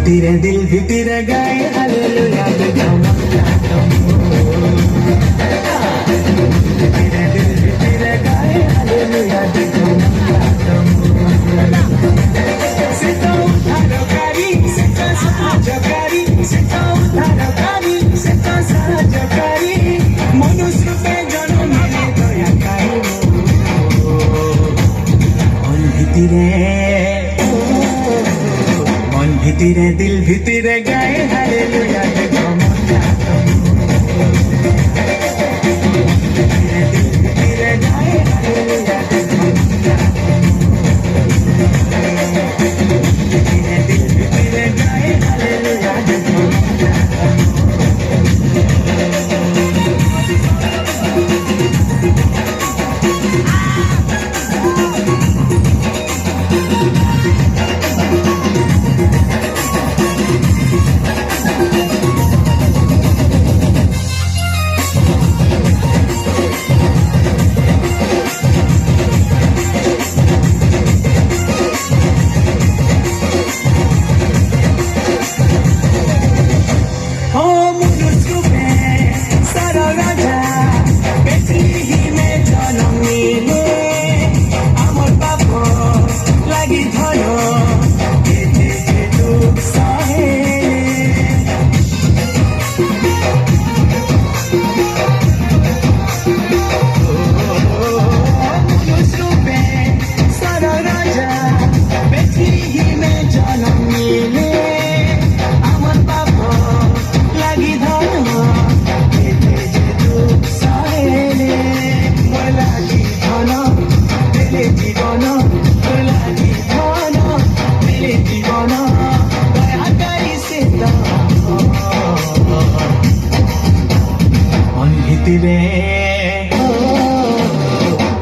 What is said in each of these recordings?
ভিতরে দিল ভিতরে গায়ে হালেলুয়া ভিতরে দিল ভিতরে গায়ে হালেলুয়া সেটা উদ্ধারকারী সেটা সাহায্যকারী সেটা উদ্ধারকারী সেটা সাহায্যকারী মনুষ্যরূপে জন্ম নিলে দয়াকারী মন ভিতরে ভিতরে দিল ভিতরে গায়ে হালেলুয়া দেখো ভিতরে দিল ভিতরে গায়ে হালেলুয়া দেখো ভিতরে দিল ভিতরে গায়ে হালেলুয়া দেখো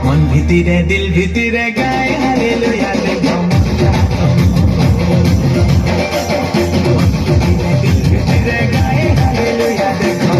मन भितरे दिल भितरे गाए हालेलुया देखो दिल भितरे गाए हालेलुया देखो दिल भितरे गाए हालेलुया देखो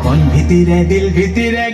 मन भितरे दिल भितरे